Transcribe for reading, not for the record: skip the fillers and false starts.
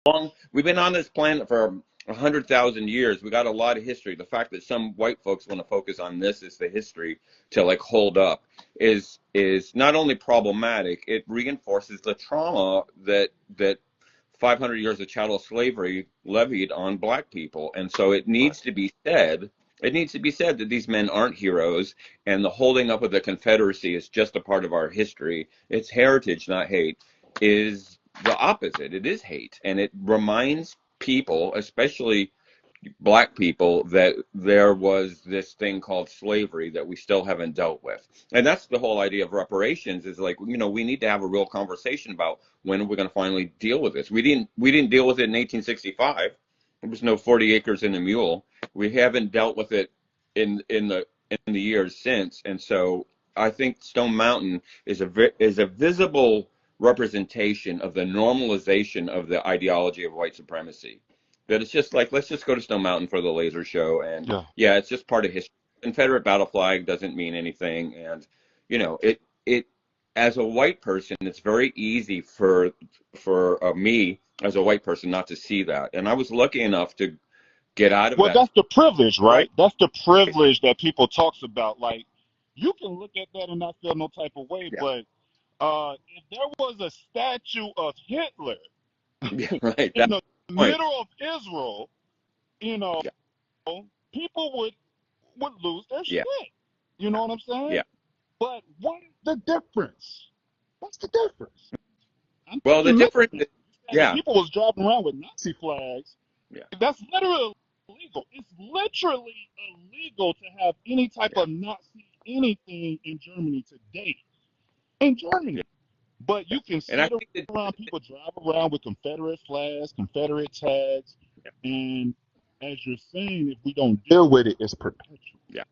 long. We've been on this planet for 100,000 years. We got a lot of history. The fact that some white folks want to focus on this as the history to like hold up is not only problematic. It reinforces the trauma that 500 years of chattel slavery levied on black people. And so it Right. needs to be said. It needs to be said that these men aren't heroes, and the holding up of the Confederacy is just a part of our history. It's heritage, not hate. Is the opposite. It is hate, and it reminds people, especially black people, that there was this thing called slavery that we still haven't dealt with. And that's the whole idea of reparations, is like, we need to have a real conversation about when we're going to finally deal with this. We didn't deal with it in 1865. There was no 40 acres and a mule. We haven't dealt with it in the years since. And so I think Stone Mountain is a visible representation of the normalization of the ideology of white supremacy. That it's just like, let's just go to Stone Mountain for the laser show, and Yeah. yeah, it's just part of history. Confederate battle flag doesn't mean anything, and it as a white person, it's very easy for me as a white person not to see that. And I was lucky enough to get out of Well, that that's the privilege, right. right? That's the privilege that people talks about. Like, you can look at that and not feel no type of way, Yeah, but if there was a statue of Hitler yeah, right. in That's the the point. middle of Israel, you know, Yeah, people would lose their yeah, shit. You know what I'm saying? yeah. But what is the difference? What's the difference? I'm Well, the thinking difference, Mexican. You said that yeah, people was driving around with Nazi flags. yeah, That's literally illegal. It's literally illegal to have any type yeah, of Nazi anything in Germany today. In yeah, Germany. But yeah. you can And I sit think around, people drive around with Confederate flags, Confederate tags, yeah, and as you're saying, if we don't deal with it, it's perpetual. yeah.